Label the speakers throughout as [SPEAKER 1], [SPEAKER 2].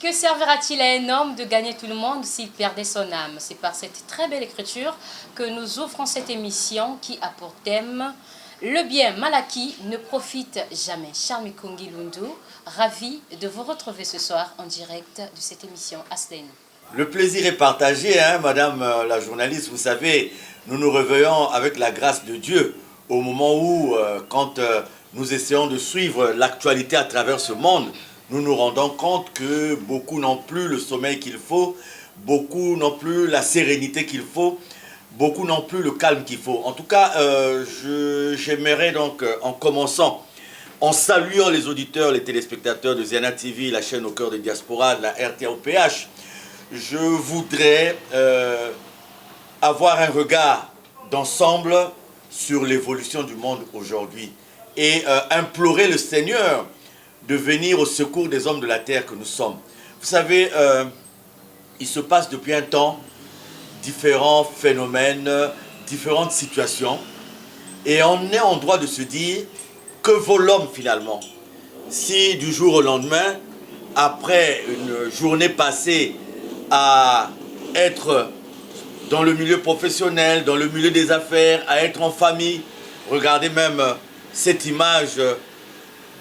[SPEAKER 1] Que servira-t-il à un homme de gagner tout le monde s'il perdait son âme? C'est par cette très belle écriture que nous offrons cette émission qui a pour thème le bien mal acquis ne profite jamais. Charles Mikongi Lundu, ravi de vous retrouver ce soir en direct de cette émission Aslen.
[SPEAKER 2] Le plaisir est partagé, hein, madame la journaliste. Vous savez, nous nous réveillons avec la grâce de Dieu au moment où, quand nous essayons de suivre l'actualité à travers ce monde, nous nous rendons compte que beaucoup n'ont plus le sommeil qu'il faut, beaucoup n'ont plus la sérénité qu'il faut, beaucoup n'ont plus le calme qu'il faut. En tout cas, j'aimerais donc, en commençant, en saluant les auditeurs, les téléspectateurs de Ziana TV, la chaîne au cœur des diasporas, de la RTOPH, je voudrais avoir un regard d'ensemble sur l'évolution du monde aujourd'hui et implorer le Seigneur de venir au secours des hommes de la terre que nous sommes. Vous savez, il se passe depuis un temps différents phénomènes, différentes situations, et on est en droit de se dire que vaut l'homme finalement si du jour au lendemain, après une journée passée à être dans le milieu professionnel, dans le milieu des affaires, à être en famille, regardez même cette image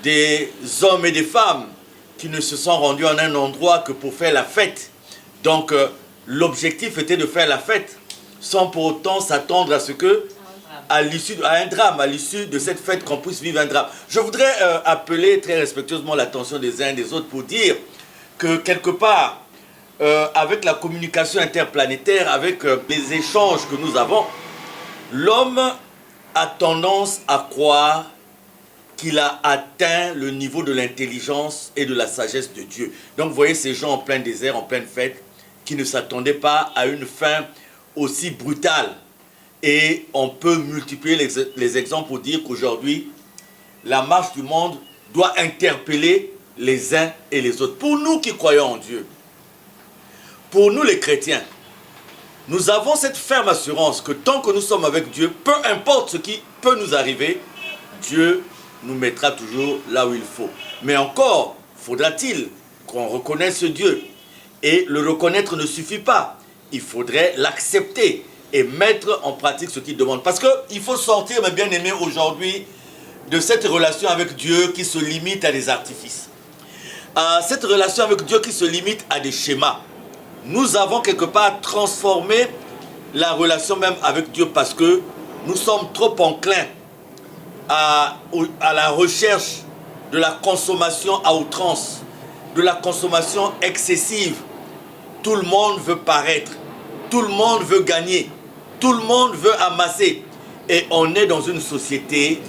[SPEAKER 2] des hommes et des femmes qui ne se sont rendus en un endroit que pour faire la fête. Donc l'objectif était de faire la fête sans pour autant s'attendre à ce que, à un drame, à l'issue de cette fête, qu'on puisse vivre un drame. Je voudrais appeler très respectueusement l'attention des uns et des autres pour dire que quelque part, avec la communication interplanétaire, avec les échanges que nous avons, l'homme a tendance à croire qu'il a atteint le niveau de l'intelligence et de la sagesse de Dieu. Donc vous voyez ces gens en plein désert, en pleine fête, qui ne s'attendaient pas à une fin aussi brutale. Et on peut multiplier les exemples pour dire qu'aujourd'hui, la marche du monde doit interpeller les uns et les autres. Pour nous qui croyons en Dieu, pour nous les chrétiens, nous avons cette ferme assurance que tant que nous sommes avec Dieu, peu importe ce qui peut nous arriver, Dieu nous mettra toujours là où il faut. Mais encore, faudra-t-il qu'on reconnaisse Dieu. Et le reconnaître ne suffit pas. Il faudrait l'accepter et mettre en pratique ce qu'il demande. Parce qu'il faut sortir, mes bien-aimés, aujourd'hui, de cette relation avec Dieu qui se limite à des artifices. Cette relation avec Dieu qui se limite à des schémas. Nous avons quelque part transformé la relation même avec Dieu parce que nous sommes trop enclins à la recherche de la consommation à outrance, de la consommation excessive. Tout le monde veut paraître, tout le monde veut gagner, tout le monde veut amasser. Et on est dans une société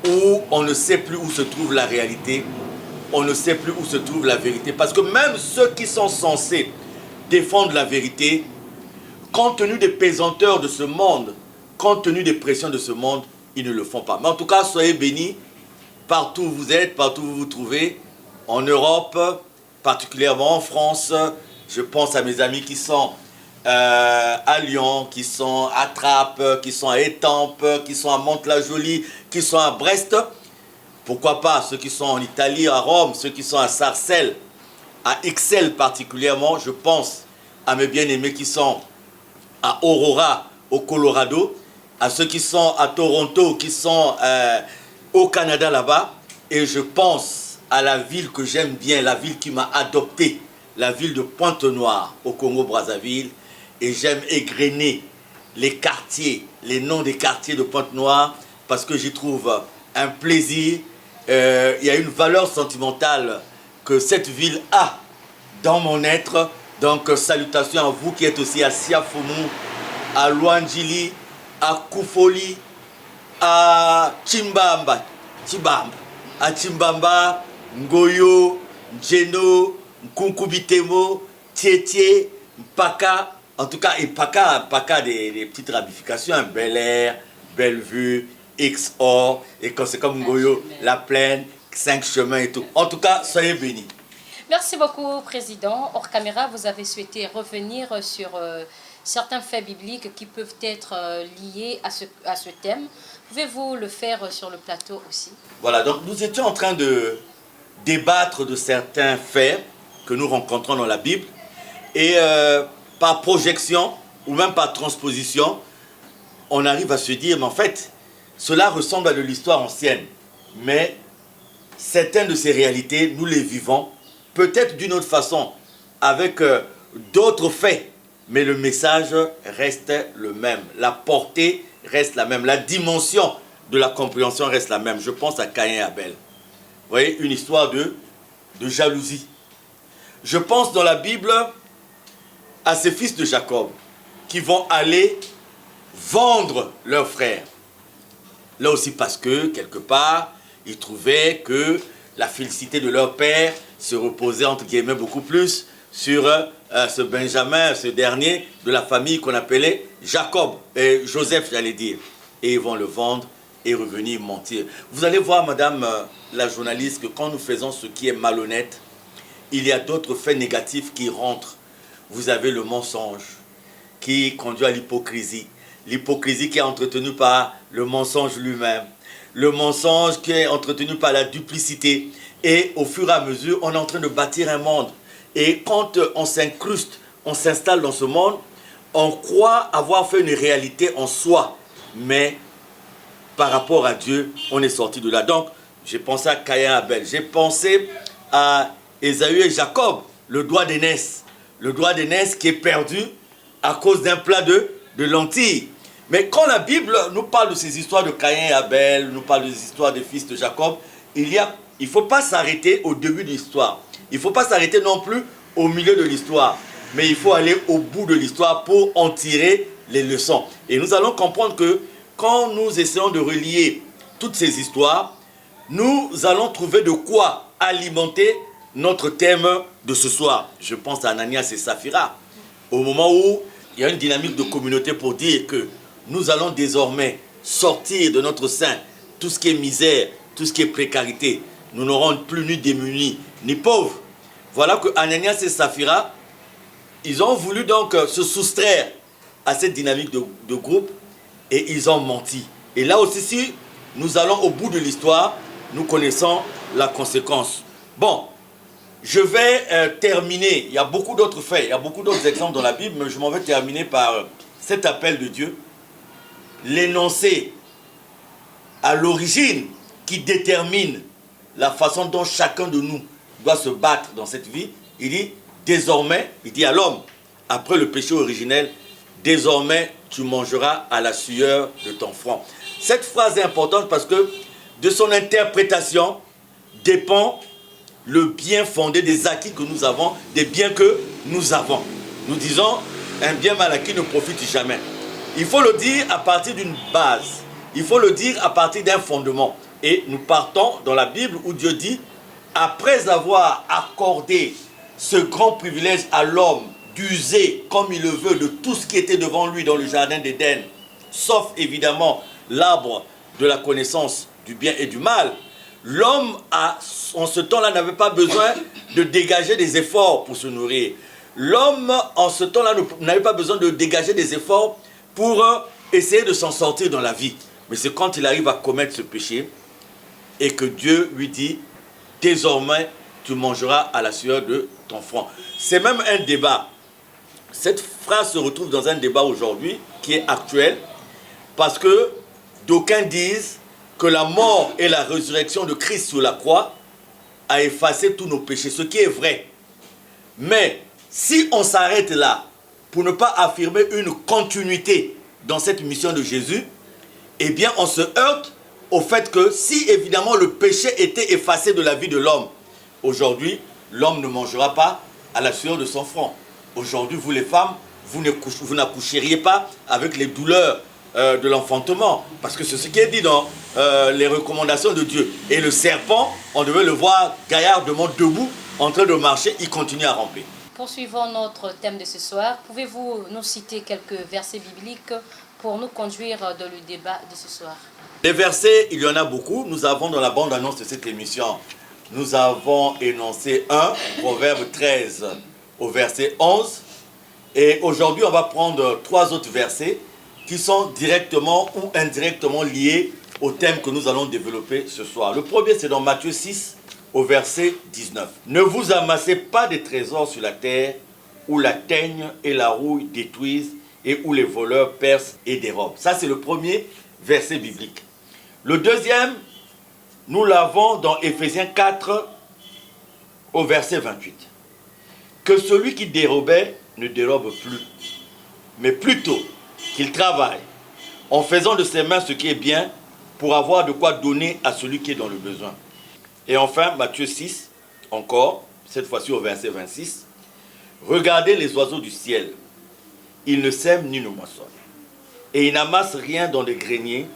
[SPEAKER 2] où on ne sait plus où se trouve la réalité, on ne sait plus où se trouve la vérité. Parce que même ceux qui sont censés défendre la vérité, compte tenu des pesanteurs de ce monde, compte tenu des pressions de ce monde, ils ne le font pas. Mais en tout cas, soyez bénis partout où vous êtes, partout où vous vous trouvez, en Europe, particulièrement en France. Je pense à mes amis qui sont à Lyon, qui sont à Trappes, qui sont à Étampes, qui sont à Mantes-la-Jolie, qui sont à Brest. Pourquoi pas ceux qui sont en Italie, à Rome, ceux qui sont à Sarcelles, à Ixelles particulièrement. Je pense à mes bien-aimés qui sont à Aurora, au Colorado, à ceux qui sont à Toronto, qui sont au Canada là-bas. Et je pense à la ville que j'aime bien, la ville qui m'a adopté, la ville de Pointe-Noire au Congo-Brazzaville. Et j'aime égrener les quartiers, les noms des quartiers de Pointe-Noire parce que j'y trouve un plaisir. Il y a une valeur sentimentale que cette ville a dans mon être. Donc salutations à vous qui êtes aussi à Siafoumou, à Luandjili, à Koufoli, à Chimbamba, à Chimbamba, Ngoyo, Djeno, Nkunkubitemo, Tietie, Mpaka, en tout cas, et Paka des petites ramifications, hein, Bel Air, Bellevue, XOR, et quand c'est comme Ngoyo, La Plaine, 5 chemins et tout. En tout cas, soyez bénis.
[SPEAKER 1] Merci beaucoup, Président. Hors caméra, vous avez souhaité revenir sur certains faits bibliques qui peuvent être liés à ce thème. Pouvez-vous le faire sur le plateau aussi?
[SPEAKER 2] Voilà, donc nous étions en train de débattre de certains faits que nous rencontrons dans la Bible et par projection ou même par transposition, on arrive à se dire, mais en fait, cela ressemble à de l'histoire ancienne, mais certaines de ces réalités, nous les vivons, peut-être d'une autre façon, avec d'autres faits, mais le message reste le même, la portée reste la même, la dimension de la compréhension reste la même. Je pense à Caïn et Abel. Vous voyez, une histoire de jalousie. Je pense dans la Bible à ces fils de Jacob qui vont aller vendre leurs frères. Là aussi parce que, quelque part, ils trouvaient que la félicité de leur père se reposait, entre guillemets, beaucoup plus sur ce Benjamin, ce dernier de la famille qu'on appelait Jacob, et Joseph, j'allais dire. Et ils vont le vendre et revenir mentir. Vous allez voir, madame la journaliste, que quand nous faisons ce qui est malhonnête, il y a d'autres faits négatifs qui rentrent. Vous avez le mensonge qui conduit à l'hypocrisie. L'hypocrisie qui est entretenue par le mensonge lui-même. Le mensonge qui est entretenu par la duplicité. Et au fur et à mesure, on est en train de bâtir un monde. Et quand on s'incruste, on s'installe dans ce monde, on croit avoir fait une réalité en soi. Mais par rapport à Dieu, on est sorti de là. Donc, j'ai pensé à Caïn et Abel. J'ai pensé à Ésaü et Jacob, le doigt d'aînesse. Le doigt d'aînesse qui est perdu à cause d'un plat de lentilles. Mais quand la Bible nous parle de ces histoires de Caïn et Abel, nous parle des histoires des fils de Jacob, il ne faut pas s'arrêter au début de l'histoire. Il ne faut pas s'arrêter non plus au milieu de l'histoire. Mais il faut aller au bout de l'histoire pour en tirer les leçons. Et nous allons comprendre que quand nous essayons de relier toutes ces histoires, nous allons trouver de quoi alimenter notre thème de ce soir. Je pense à Ananias et Saphira. Au moment où il y a une dynamique de communauté pour dire que nous allons désormais sortir de notre sein tout ce qui est misère, tout ce qui est précarité. Nous n'aurons plus ni démunis, ni pauvres. Voilà que Ananias et Saphira, ils ont voulu donc se soustraire à cette dynamique de groupe et ils ont menti. Et là aussi, si nous allons au bout de l'histoire, nous connaissons la conséquence. Bon, je vais terminer. Il y a beaucoup d'autres faits, il y a beaucoup d'autres exemples dans la Bible, mais je m'en vais terminer par cet appel de Dieu. L'énoncé à l'origine qui détermine la façon dont chacun de nous doit se battre dans cette vie. Il dit, désormais, il dit à l'homme, après le péché originel, désormais tu mangeras à la sueur de ton front. Cette phrase est importante parce que de son interprétation dépend le bien fondé des acquis que nous avons, des biens que nous avons. Nous disons, un bien mal acquis ne profite jamais. Il faut le dire à partir d'une base. Il faut le dire à partir d'un fondement. Et nous partons dans la Bible où Dieu dit, après avoir accordé ce grand privilège à l'homme d'user comme il le veut de tout ce qui était devant lui dans le jardin d'Éden, sauf évidemment l'arbre de la connaissance du bien et du mal, l'homme en ce temps-là n'avait pas besoin de dégager des efforts pour se nourrir. L'homme en ce temps-là n'avait pas besoin de dégager des efforts pour essayer de s'en sortir dans la vie. Mais c'est quand il arrive à commettre ce péché et que Dieu lui dit, désormais tu mangeras à la sueur de ton front. C'est même un débat. Cette phrase se retrouve dans un débat aujourd'hui qui est actuel parce que d'aucuns disent que la mort et la résurrection de Christ sur la croix a effacé tous nos péchés, ce qui est vrai. Mais si on s'arrête là pour ne pas affirmer une continuité dans cette mission de Jésus, eh bien on se heurte au fait que si évidemment le péché était effacé de la vie de l'homme, aujourd'hui l'homme ne mangera pas à la sueur de son front. Aujourd'hui, vous les femmes, vous n'accoucheriez pas avec les douleurs de l'enfantement. Parce que c'est ce qui est dit dans les recommandations de Dieu. Et le serpent, on devait le voir gaillardement debout, en train de marcher, il continue à ramper.
[SPEAKER 1] Poursuivons notre thème de ce soir. Pouvez-vous nous citer quelques versets bibliques pour nous conduire dans le débat de ce soir?
[SPEAKER 2] Les versets, il y en a beaucoup. Nous avons dans la bande-annonce de cette émission, nous avons énoncé un, Proverbe 13 au verset 11. Et aujourd'hui, on va prendre 3 autres versets qui sont directement ou indirectement liés au thème que nous allons développer ce soir. Le premier, c'est dans Matthieu 6 au verset 19. Ne vous amassez pas des trésors sur la terre où la teigne et la rouille détruisent et où les voleurs percent et dérobent. Ça, c'est le premier verset biblique. Le deuxième, nous l'avons dans Éphésiens 4 au verset 28. Que celui qui dérobait ne dérobe plus, mais plutôt qu'il travaille en faisant de ses mains ce qui est bien pour avoir de quoi donner à celui qui est dans le besoin. Et enfin, Matthieu 6, encore, cette fois-ci au verset 26. Regardez les oiseaux du ciel. Ils ne sèment ni ne moissonnent. Et ils n'amassent rien dans les greniers.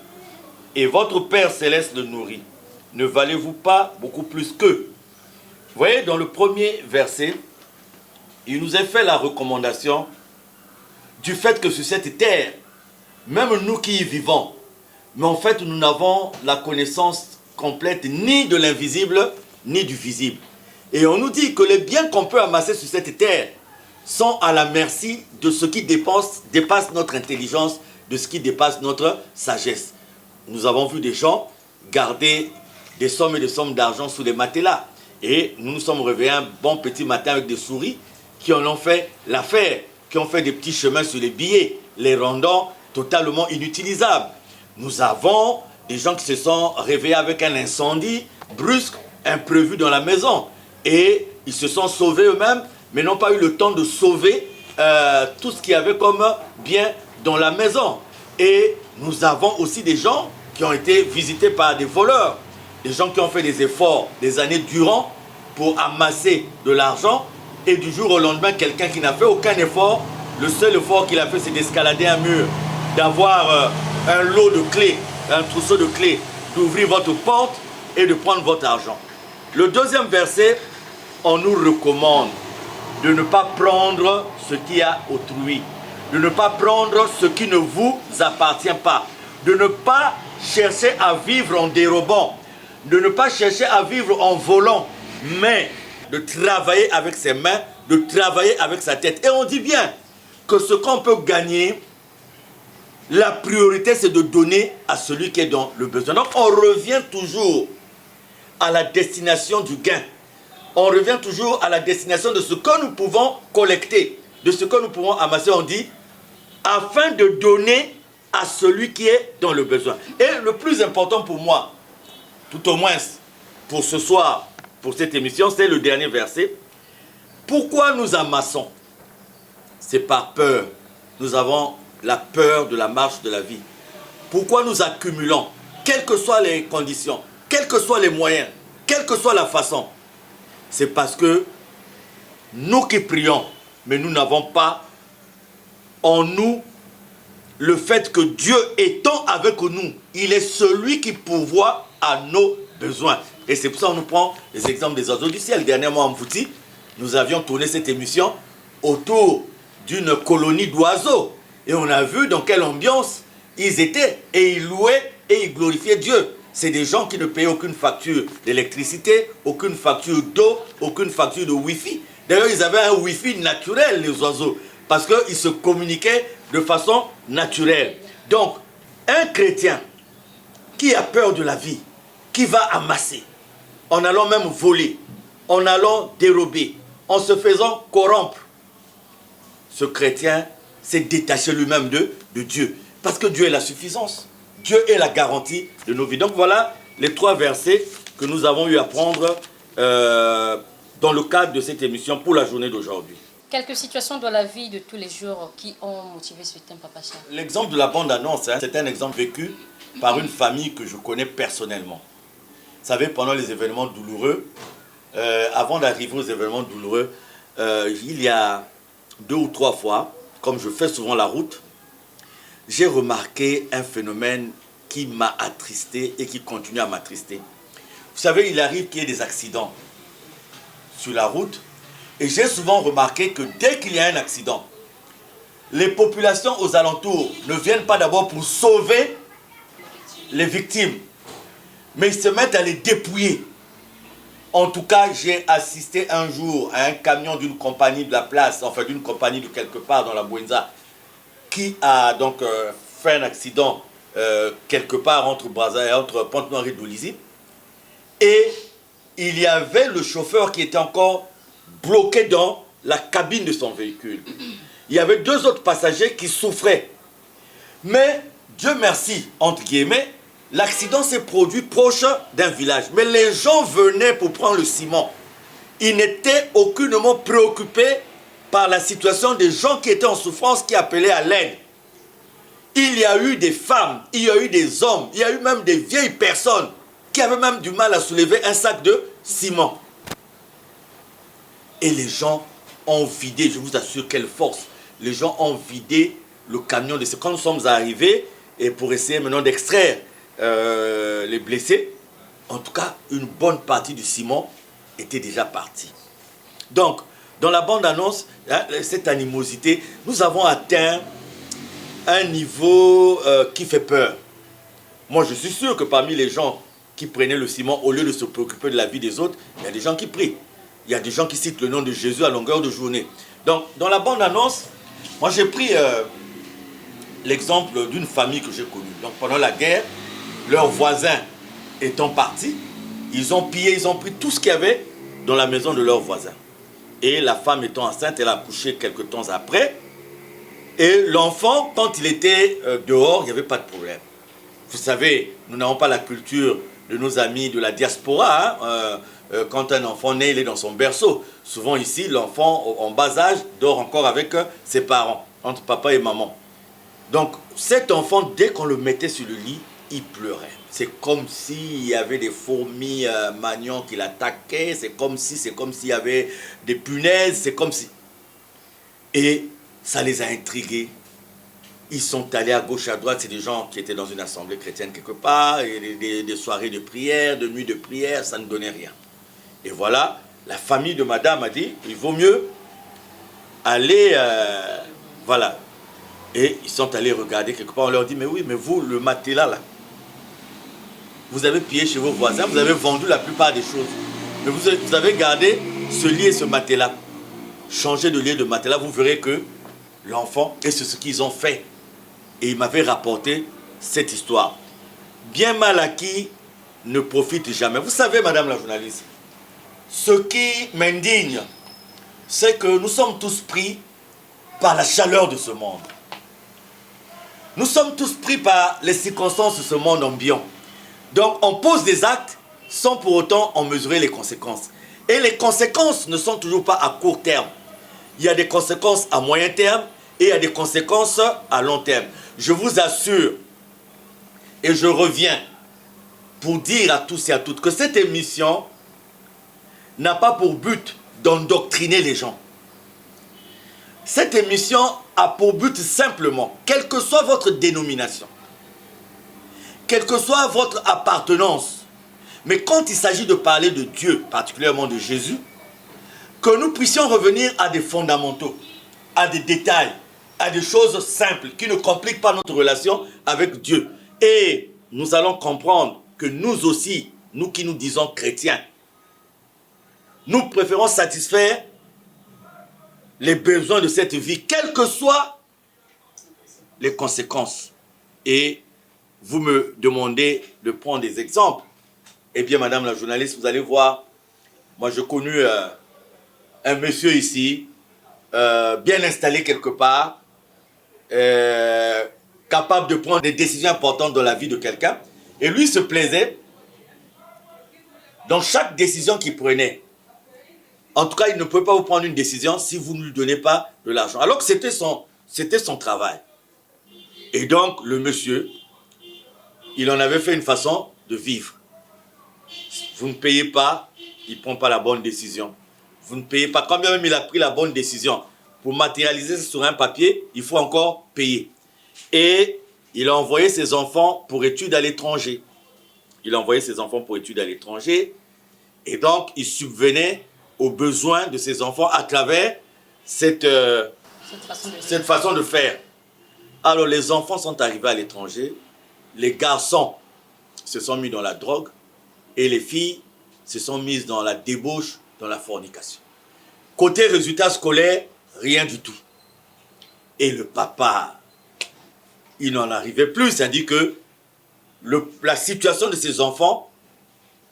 [SPEAKER 2] Et votre Père céleste le nourrit. Ne valez-vous pas beaucoup plus qu'eux? Vous voyez, dans le premier verset, il nous est fait la recommandation du fait que sur cette terre, même nous qui y vivons, mais en fait, nous n'avons la connaissance complète ni de l'invisible, ni du visible. Et on nous dit que les biens qu'on peut amasser sur cette terre sont à la merci de ce qui dépasse notre intelligence, de ce qui dépasse notre sagesse. Nous avons vu des gens garder des sommes et des sommes d'argent sous les matelas. Et nous nous sommes réveillés un bon petit matin avec des souris qui en ont fait l'affaire, qui ont fait des petits chemins sur les billets, les rendant totalement inutilisables. Nous avons des gens qui se sont réveillés avec un incendie brusque, imprévu dans la maison. Et ils se sont sauvés eux-mêmes, mais n'ont pas eu le temps de sauver tout ce qu'il y avait comme bien dans la maison. Et nous avons aussi des gens qui ont été visités par des voleurs, des gens qui ont fait des efforts des années durant pour amasser de l'argent, et du jour au lendemain, quelqu'un qui n'a fait aucun effort, le seul effort qu'il a fait, c'est d'escalader un mur, d'avoir un lot de clés, un trousseau de clés, d'ouvrir votre porte et de prendre votre argent. Le deuxième verset, on nous recommande de ne pas prendre ce qui a autrui, de ne pas prendre ce qui ne vous appartient pas, de ne pas chercher à vivre en dérobant, de ne pas chercher à vivre en volant, mais de travailler avec ses mains, de travailler avec sa tête. Et on dit bien que ce qu'on peut gagner, la priorité, c'est de donner à celui qui est dans le besoin. Donc, on revient toujours à la destination du gain. On revient toujours à la destination de ce que nous pouvons collecter, de ce que nous pouvons amasser. On dit, afin de donner à celui qui est dans le besoin. Et le plus important pour moi, tout au moins pour ce soir, pour cette émission, c'est le dernier verset. Pourquoi nous amassons? C'est par peur. Nous avons la peur de la marche de la vie. Pourquoi nous accumulons, quelles que soient les conditions, quels que soient les moyens, quelle que soit la façon? C'est parce que nous qui prions, mais nous n'avons pas en nous le fait que Dieu étant avec nous, il est celui qui pourvoit à nos besoins. Et c'est pour ça qu'on nous prend les exemples des oiseaux du ciel. Dernièrement en Mfouti, nous avions tourné cette émission autour d'une colonie d'oiseaux. Et on a vu dans quelle ambiance ils étaient. Et ils louaient et ils glorifiaient Dieu. C'est des gens qui ne payaient aucune facture d'électricité, aucune facture d'eau, aucune facture de Wi-Fi. D'ailleurs, ils avaient un Wi-Fi naturel, les oiseaux, parce qu'ils se communiquaient de façon naturelle. Donc, un chrétien qui a peur de la vie, qui va amasser, en allant même voler, en allant dérober, en se faisant corrompre, ce chrétien s'est détaché lui-même de Dieu. Parce que Dieu est la suffisance. Dieu est la garantie de nos vies. Donc voilà les 3 versets que nous avons eu à prendre dans le cadre de cette émission pour la journée d'aujourd'hui.
[SPEAKER 1] Quelques situations dans la vie de tous les jours qui ont motivé ce thème, Papa Charles.
[SPEAKER 2] L'exemple de la bande-annonce, c'est un exemple vécu par une famille que je connais personnellement. Vous savez, pendant les événements douloureux, avant d'arriver aux événements douloureux, il y a 2 ou 3 fois, comme je fais souvent la route, j'ai remarqué un phénomène qui m'a attristé et qui continue à m'attrister. Vous savez, il arrive qu'il y ait des accidents sur la route. Et j'ai souvent remarqué que dès qu'il y a un accident, les populations aux alentours ne viennent pas d'abord pour sauver les victimes, mais ils se mettent à les dépouiller. En tout cas, j'ai assisté un jour à un camion d'une compagnie de la place, enfin d'une compagnie de quelque part dans la Bouenza, qui a donc fait un accident quelque part entre Pointe-Noire et Dolisie. Et il y avait le chauffeur qui était encore bloqué dans la cabine de son véhicule. Il y avait deux autres passagers qui souffraient. Mais, Dieu merci, entre guillemets, l'accident s'est produit proche d'un village. Mais les gens venaient pour prendre le ciment. Ils n'étaient aucunement préoccupés par la situation des gens qui étaient en souffrance, qui appelaient à l'aide. Il y a eu des femmes, il y a eu des hommes, il y a eu même des vieilles personnes qui avaient même du mal à soulever un sac de ciment. Et les gens ont vidé, je vous assure, quelle force. Les gens ont vidé le camion de ce. Quand nous sommes arrivés, et pour essayer maintenant d'extraire les blessés, en tout cas, une bonne partie du ciment était déjà partie. Donc, dans la bande-annonce, hein, cette animosité, nous avons atteint un niveau qui fait peur. Moi, je suis sûr que parmi les gens qui prenaient le ciment, au lieu de se préoccuper de la vie des autres, il y a des gens qui prient. Il y a des gens qui citent le nom de Jésus à longueur de journée. Donc, dans la bande-annonce, moi j'ai pris l'exemple d'une famille que j'ai connue. Donc, pendant la guerre, leurs voisins étant partis, ils ont pillé, ils ont pris tout ce qu'il y avait dans la maison de leurs voisins. Et la femme étant enceinte, elle a accouché quelques temps après. Et l'enfant, quand il était dehors, il n'y avait pas de problème. Vous savez, nous n'avons pas la culture de nos amis de la diaspora. Hein. Quand un enfant naît, il est dans son berceau. Souvent ici, l'enfant en bas âge dort encore avec ses parents, entre papa et maman. Donc cet enfant, dès qu'on le mettait sur le lit, il pleurait. C'est comme s'il y avait des fourmis manions qui l'attaquaient. C'est comme s'il y avait des punaises. C'est comme si... Et ça les a intrigués. Ils sont allés à gauche, à droite. C'est des gens qui étaient dans une assemblée chrétienne quelque part. Et des soirées de prière, de nuits de prière, ça ne donnait rien. Et voilà, la famille de madame a dit, il vaut mieux aller... voilà. Et ils sont allés regarder quelque part. On leur dit, mais oui, mais vous, le matelas là, vous avez pillé chez vos voisins, vous avez vendu la plupart des choses. Mais vous avez gardé ce lit et ce matelas. Changez de lit et de matelas, vous verrez que l'enfant, et c'est ce qu'ils ont fait. Et ils m'avaient rapporté cette histoire. Bien mal acquis ne profite jamais. Vous savez, madame la journaliste, ce qui m'indigne, c'est que nous sommes tous pris par la chaleur de ce monde. Nous sommes tous pris par les circonstances de ce monde ambiant. Donc on pose des actes sans pour autant en mesurer les conséquences. Et les conséquences ne sont toujours pas à court terme. Il y a des conséquences à moyen terme et il y a des conséquences à long terme. Je vous assure, et je reviens pour dire à tous et à toutes que cette émission n'a pas pour but d'endoctriner les gens. Cette émission a pour but simplement, quelle que soit votre dénomination, quelle que soit votre appartenance, mais quand il s'agit de parler de Dieu, particulièrement de Jésus, que nous puissions revenir à des fondamentaux, à des détails, à des choses simples qui ne compliquent pas notre relation avec Dieu. Et nous allons comprendre que nous aussi, nous qui nous disons chrétiens, nous préférons satisfaire les besoins de cette vie, quelles que soient les conséquences. Et vous me demandez de prendre des exemples. Eh bien, madame la journaliste, vous allez voir, moi j'ai connu un monsieur ici, bien installé quelque part, capable de prendre des décisions importantes dans la vie de quelqu'un. Et lui se plaisait dans chaque décision qu'il prenait. En tout cas, il ne peut pas vous prendre une décision si vous ne lui donnez pas de l'argent. Alors que c'était son travail. Et donc, le monsieur, il en avait fait une façon de vivre. Vous ne payez pas, il ne prend pas la bonne décision. Vous ne payez pas, quand même il a pris la bonne décision. Pour matérialiser sur un papier, il faut encore payer. Et il a envoyé ses enfants pour études à l'étranger. Il a envoyé ses enfants pour études à l'étranger. Et donc, il subvenait aux besoins de ses enfants à travers cette façon de faire. Alors, les enfants sont arrivés à l'étranger. Les garçons se sont mis dans la drogue. Et les filles se sont mises dans la débauche, dans la fornication. Côté résultats scolaires, rien du tout. Et le papa, il n'en arrivait plus. C'est-à-dire que la situation de ses enfants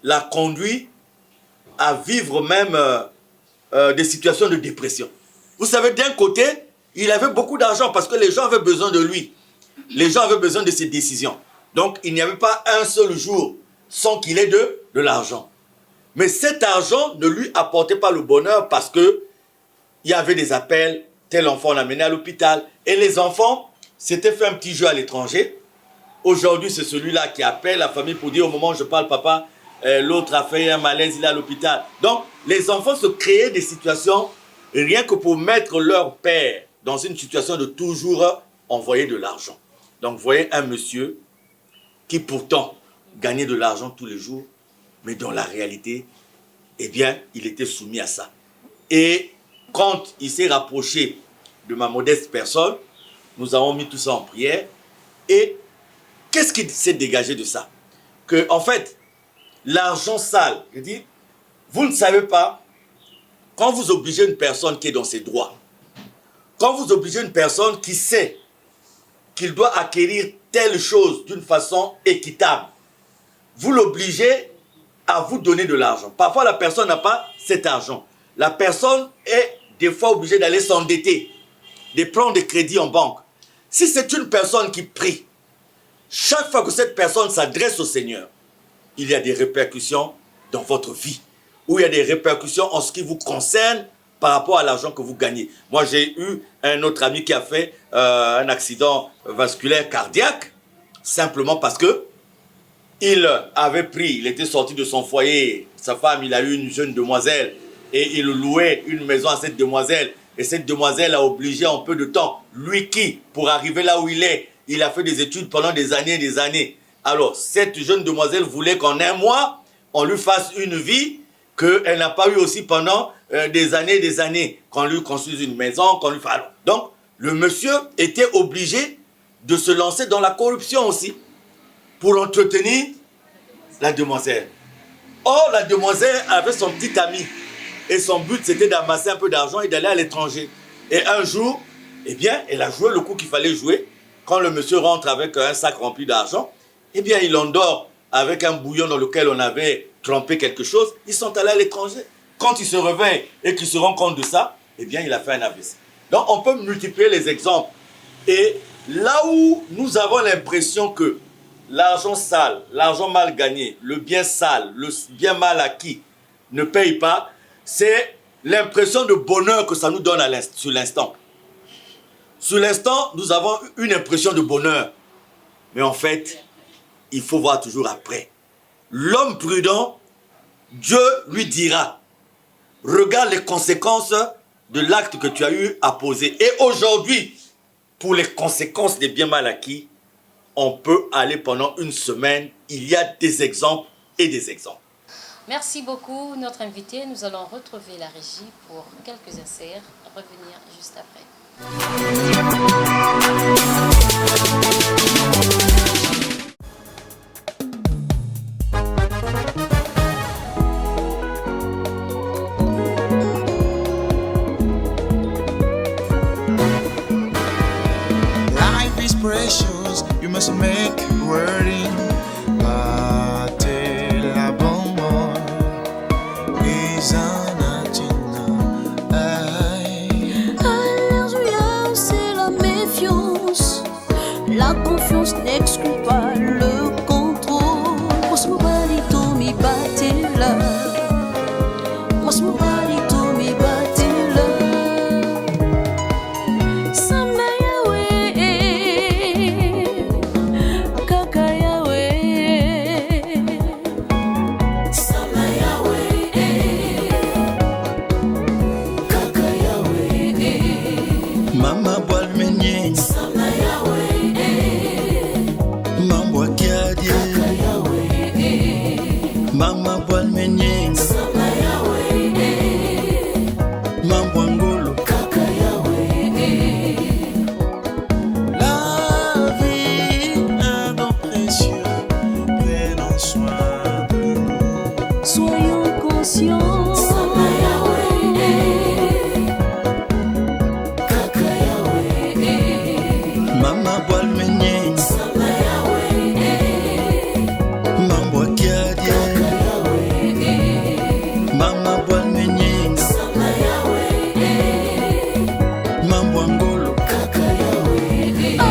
[SPEAKER 2] l'a conduit à vivre même des situations de dépression. Vous savez, d'un côté, il avait beaucoup d'argent parce que les gens avaient besoin de lui. Les gens avaient besoin de ses décisions. Donc, il n'y avait pas un seul jour sans qu'il ait de l'argent. Mais cet argent ne lui apportait pas le bonheur parce que il y avait des appels, tel enfant on l'a mené à l'hôpital. Et les enfants s'étaient fait un petit jeu à l'étranger. Aujourd'hui, c'est celui-là qui appelle la famille pour dire au moment où je parle, papa, l'autre a fait un malaise, il est à l'hôpital. Donc, les enfants se créaient des situations rien que pour mettre leur père dans une situation de toujours envoyer de l'argent. Donc, vous voyez un monsieur qui pourtant gagnait de l'argent tous les jours, mais dans la réalité, eh bien, il était soumis à ça. Et quand il s'est rapproché de ma modeste personne, nous avons mis tout ça en prière. Et qu'est-ce qui s'est dégagé de ça? Que, en fait, l'argent sale, je dis, vous ne savez pas, quand vous obligez une personne qui est dans ses droits, quand vous obligez une personne qui sait qu'il doit acquérir telle chose d'une façon équitable, vous l'obligez à vous donner de l'argent. Parfois, la personne n'a pas cet argent. La personne est des fois obligée d'aller s'endetter, de prendre des crédits en banque. Si c'est une personne qui prie, chaque fois que cette personne s'adresse au Seigneur, il y a des répercussions dans votre vie, ou il y a des répercussions en ce qui vous concerne par rapport à l'argent que vous gagnez. Moi, j'ai eu un autre ami qui a fait un accident vasculaire cardiaque, simplement parce que il avait pris, il était sorti de son foyer, sa femme, il a eu une jeune demoiselle, et il louait une maison à cette demoiselle, et cette demoiselle a obligé en peu de temps, lui qui, pour arriver là où il a fait des études pendant des années et des années. Alors, cette jeune demoiselle voulait qu'en un mois, on lui fasse une vie qu'elle n'a pas eu aussi pendant des années, qu'on lui construise une maison, qu'on lui fasse... Alors, donc, le monsieur était obligé de se lancer dans la corruption aussi, pour entretenir la demoiselle. Or, la demoiselle avait son petit ami, et son but, c'était d'amasser un peu d'argent et d'aller à l'étranger. Et un jour, eh bien, elle a joué le coup qu'il fallait jouer. Quand le monsieur rentre avec un sac rempli d'argent, eh bien, il endort avec un bouillon dans lequel on avait trempé quelque chose. Ils sont allés à l'étranger. Quand il se réveille et qu'il se rend compte de ça, eh bien, il a fait un AVC. Donc, on peut multiplier les exemples. Et là où nous avons l'impression que l'argent sale, l'argent mal gagné, le bien sale, le bien mal acquis ne paye pas, c'est l'impression de bonheur que ça nous donne sur l'instant. Sur l'instant, nous avons une impression de bonheur. Mais en fait, il faut voir toujours après. L'homme prudent, Dieu lui dira, regarde les conséquences de l'acte que tu as eu à poser. Et aujourd'hui, pour les conséquences des biens mal acquis, on peut aller pendant une semaine. Il y a des exemples et des exemples.
[SPEAKER 1] Merci beaucoup, notre invité. Nous allons retrouver la régie pour quelques inserts. Revenir juste après.
[SPEAKER 3] Life is precious, you must make wording.
[SPEAKER 4] La confiance n'exclut pas le contrôle. Mosmo balito mi batela. Mosmo balito mi batela. Samaya we.
[SPEAKER 3] Mama boal menyenga Mambo angolo
[SPEAKER 4] Kaka Yahweh.
[SPEAKER 3] La vie un don précieux. Prenons soin de nous.
[SPEAKER 4] Soyons conscients. Sama Yahweh. Kaka Yahweh.
[SPEAKER 3] Mama boal menyenga
[SPEAKER 4] Sama Yahweh.
[SPEAKER 3] Mambo akiadie Mama boal menyenga
[SPEAKER 4] Sama Yahweh.
[SPEAKER 3] Mambo angolo
[SPEAKER 4] Kaka Yahweh. I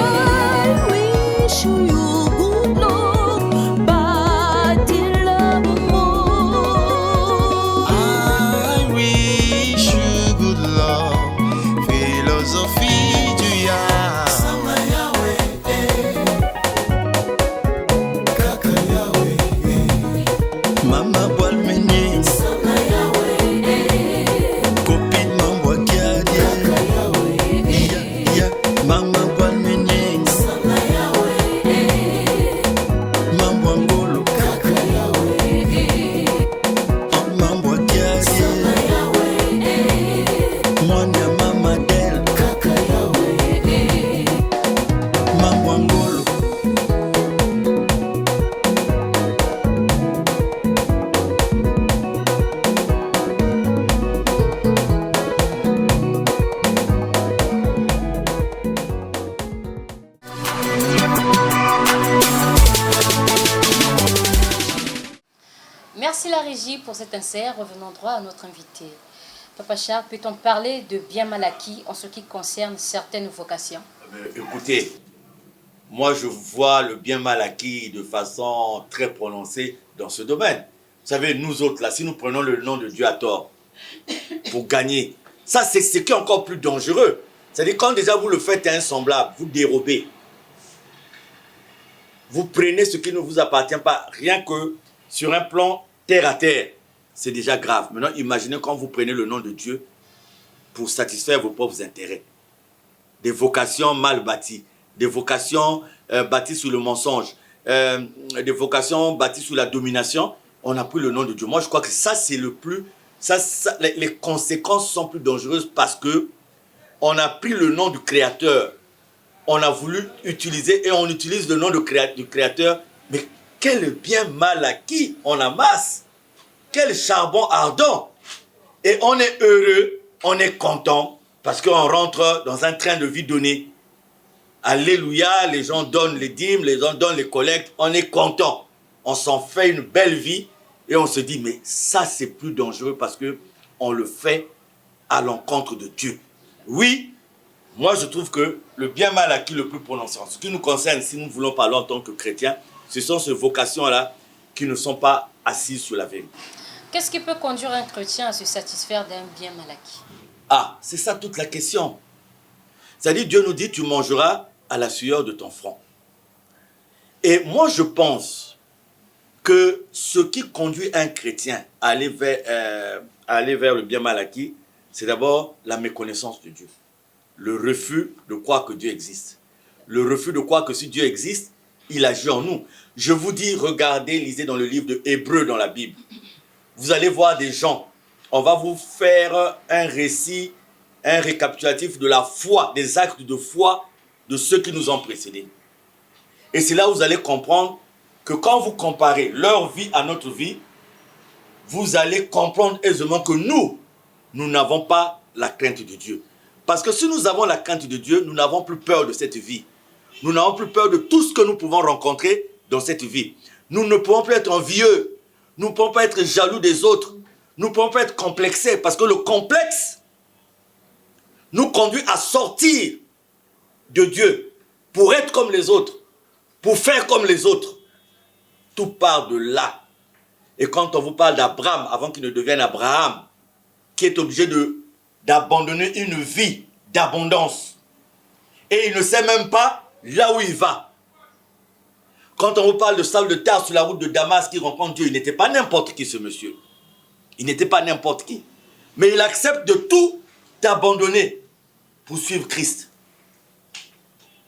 [SPEAKER 4] wish you good luck, but in love more.
[SPEAKER 3] I wish you good luck. Philosophie du ya.
[SPEAKER 4] Sama Yahweh. Kaka Yahweh.
[SPEAKER 3] Mama boal menyenga
[SPEAKER 4] Sama Yahweh.
[SPEAKER 3] Copine mambo akiadie Ya, mama boal menyenga
[SPEAKER 4] Sama Yahweh.
[SPEAKER 3] Mambo angolo
[SPEAKER 4] Kaka Yahweh.
[SPEAKER 3] Mambo akiadie Mwana ya mama del
[SPEAKER 4] Kaka Yahweh.
[SPEAKER 3] Mambo angolo
[SPEAKER 1] Merci la régie pour cet insert. Revenons droit à notre invité. Papa Charles, peut-on parler de bien mal acquis en ce qui concerne certaines vocations?
[SPEAKER 2] Écoutez, moi je vois le bien mal acquis de façon très prononcée dans ce domaine. Vous savez, nous autres là, si nous prenons le nom de Dieu à tort pour gagner, ça c'est ce qui est encore plus dangereux. C'est-à-dire quand déjà vous le faites à un semblable, vous dérobez. Vous prenez ce qui ne vous appartient pas, rien que sur un plan terre à terre. C'est déjà grave. Maintenant, imaginez quand vous prenez le nom de Dieu pour satisfaire vos propres intérêts. Des vocations mal bâties, des vocations bâties sur le mensonge, des vocations bâties sur la domination. On a pris le nom de Dieu. Moi, je crois que ça, c'est le plus... les conséquences sont plus dangereuses parce que on a pris le nom du Créateur. On a voulu utiliser et on utilise le nom du Créateur. Mais quel bien mal acquis on amasse. Quel charbon ardent. Et on est heureux, on est content parce qu'on rentre dans un train de vie donné. Alléluia, les gens donnent les dîmes, les gens donnent les collectes, on est content. On s'en fait une belle vie et on se dit, mais ça c'est plus dangereux parce que on le fait à l'encontre de Dieu. Oui, moi je trouve que le bien mal acquis le plus prononcé, en ce qui nous concerne, si nous voulons parler en tant que chrétiens, ce sont ces vocations-là qui ne sont pas assises sur la vérité.
[SPEAKER 1] Qu'est-ce qui peut conduire un chrétien à se satisfaire d'un bien mal acquis?
[SPEAKER 2] Ah, c'est ça toute la question. C'est-à-dire, Dieu nous dit, tu mangeras à la sueur de ton front. Et moi, je pense que ce qui conduit un chrétien à aller vers le bien mal acquis, c'est d'abord la méconnaissance de Dieu. Le refus de croire que Dieu existe. Le refus de croire que si Dieu existe, il agit en nous. Je vous dis, regardez, lisez dans le livre de Hébreux dans la Bible. Vous allez voir des gens. On va vous faire un récit, un récapitulatif de la foi, des actes de foi de ceux qui nous ont précédés. Et c'est là où vous allez comprendre que quand vous comparez leur vie à notre vie, vous allez comprendre aisément que nous n'avons pas la crainte de Dieu. Parce que si nous avons la crainte de Dieu, nous n'avons plus peur de cette vie. Nous n'avons plus peur de tout ce que nous pouvons rencontrer dans cette vie. Nous ne pouvons plus être envieux. Nous ne pouvons pas être jaloux des autres. Nous ne pouvons pas être complexés. Parce que le complexe nous conduit à sortir de Dieu pour être comme les autres, pour faire comme les autres. Tout part de là. Et quand on vous parle d'Abraham, avant qu'il ne devienne Abraham, qui est obligé d'abandonner une vie d'abondance, et il ne sait même pas là où il va. Quand on vous parle de Saul de Tarse sur la route de Damas qui rencontre Dieu, il n'était pas n'importe qui ce monsieur. Il n'était pas n'importe qui. Mais il accepte de tout abandonner pour suivre Christ.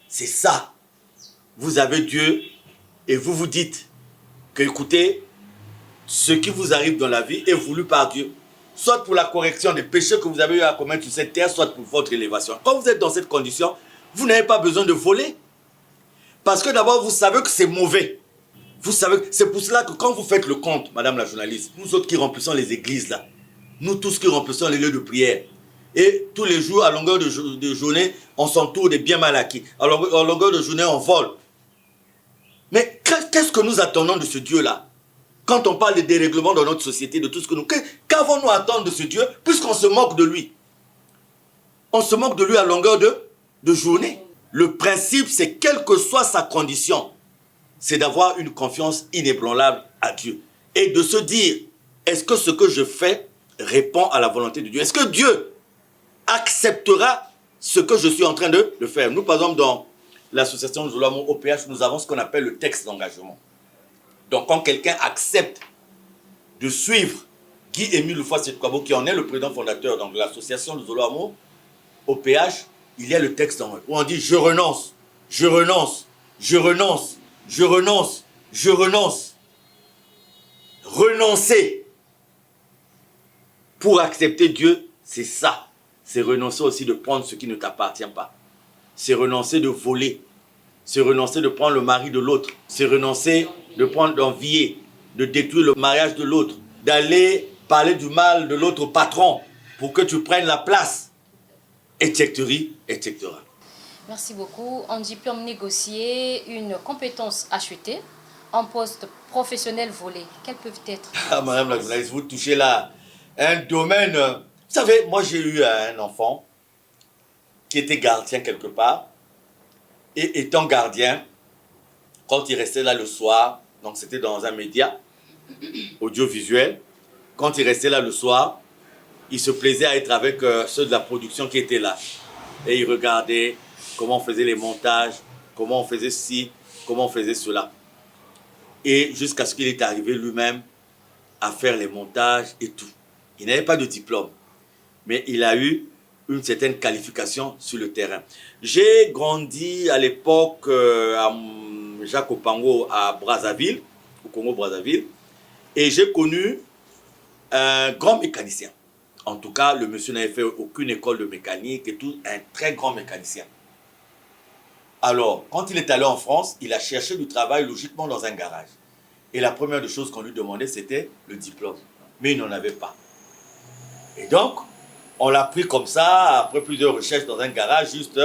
[SPEAKER 2] C'est ça. Vous avez Dieu et vous vous dites que, écoutez, ce qui vous arrive dans la vie est voulu par Dieu. Soit pour la correction des péchés que vous avez eu à commettre sur cette terre, soit pour votre élévation. Quand vous êtes dans cette condition, vous n'avez pas besoin de voler. Parce que d'abord, vous savez que c'est mauvais. Vous savez, c'est pour cela que quand vous faites le compte, madame la journaliste, nous autres qui remplissons les églises là, nous tous qui remplissons les lieux de prière, et tous les jours, à longueur de journée, on s'entoure des biens mal acquis. À longueur de journée, on vole. Mais qu'est-ce que nous attendons de ce Dieu-là? Quand on parle de dérèglement dans notre société, de tout ce que nous... Qu'avons-nous à attendre de ce Dieu, puisqu'on se moque de lui? On se moque de lui à longueur de journée. Le principe, c'est quelle que soit sa condition, c'est d'avoir une confiance inébranlable à Dieu. Et de se dire, est-ce que ce que je fais répond à la volonté de Dieu? Est-ce que Dieu acceptera ce que je suis en train de faire? Nous, par exemple, dans l'association Nous Allons au OPH, nous avons ce qu'on appelle le texte d'engagement. Donc, quand quelqu'un accepte de suivre Guy-Émile Loufoua-Sekwabo, qui en est le président fondateur de l'association Nous Allons au OPH, il y a le texte où on dit « Je renonce, je renonce, je renonce, je renonce, je renonce. » Renoncer pour accepter Dieu, c'est ça. C'est renoncer aussi de prendre ce qui ne t'appartient pas. C'est renoncer de voler. C'est renoncer de prendre le mari de l'autre. C'est renoncer de prendre d'envier, de détruire le mariage de l'autre, d'aller parler du mal de l'autre patron pour que tu prennes la place, etc., etc.
[SPEAKER 1] Merci beaucoup. On dit peut négocier une compétence achetée, un poste professionnel volé. Quels peuvent être?
[SPEAKER 2] Ah, madame la journaliste, vous touchez là un domaine... Vous savez, moi j'ai eu un enfant qui était gardien quelque part. Et étant gardien, quand il restait là le soir, donc c'était dans un média audiovisuel, quand il restait là le soir, il se plaisait à être avec ceux de la production qui étaient là. Et il regardait comment on faisait les montages, comment on faisait ci, comment on faisait cela. Et jusqu'à ce qu'il est arrivé lui-même à faire les montages et tout. Il n'avait pas de diplôme, mais il a eu une certaine qualification sur le terrain. J'ai grandi à l'époque à Jacques Opango à Brazzaville, au Congo-Brazzaville, et j'ai connu un grand mécanicien. En tout cas, le monsieur n'avait fait aucune école de mécanique et tout, un très grand mécanicien. Alors, quand il est allé en France, il a cherché du travail logiquement dans un garage. Et la première des choses qu'on lui demandait, c'était le diplôme. Mais il n'en avait pas. Et donc, on l'a pris comme ça, après plusieurs recherches dans un garage, juste,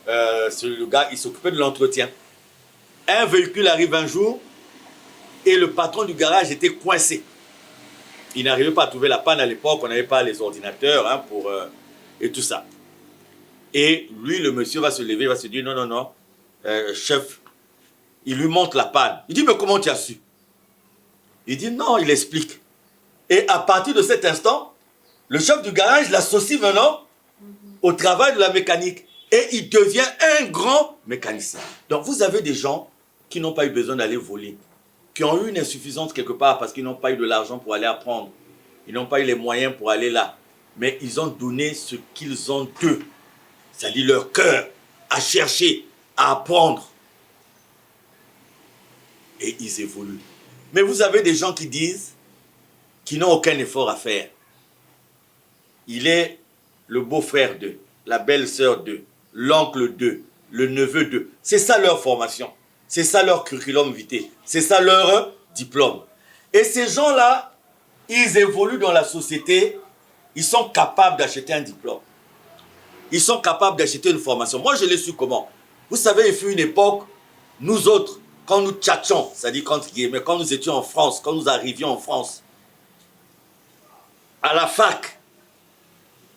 [SPEAKER 2] le gars, il s'occupait de l'entretien. Un véhicule arrive un jour, et le patron du garage était coincé. Il n'arrivait pas à trouver la panne à l'époque, on n'avait pas les ordinateurs hein, et tout ça. Et lui, le monsieur va se lever, il va se dire, non, non, non, chef, il lui montre la panne. Il dit, mais comment tu as su? Il dit, non, il explique. Et à partir de cet instant, le chef du garage l'associe maintenant au travail de la mécanique. Et il devient un grand mécanicien. Donc vous avez des gens qui n'ont pas eu besoin d'aller voler, qui ont eu une insuffisance quelque part parce qu'ils n'ont pas eu de l'argent pour aller apprendre. Ils n'ont pas eu les moyens pour aller là. Mais ils ont donné ce qu'ils ont d'eux. C'est-à-dire leur cœur à chercher, à apprendre. Et ils évoluent. Mais vous avez des gens qui disent qu'ils n'ont aucun effort à faire. Il est le beau-frère d'eux, la belle-sœur d'eux, l'oncle d'eux, le neveu d'eux. C'est ça leur formation. C'est ça leur curriculum vitae. C'est ça leur diplôme. Et ces gens-là, ils évoluent dans la société. Ils sont capables d'acheter un diplôme. Ils sont capables d'acheter une formation. Moi, je l'ai su comment? Vous savez, il fut une époque, nous autres, quand nous tchatchons, c'est-à-dire quand nous étions en France, quand nous arrivions en France, à la fac,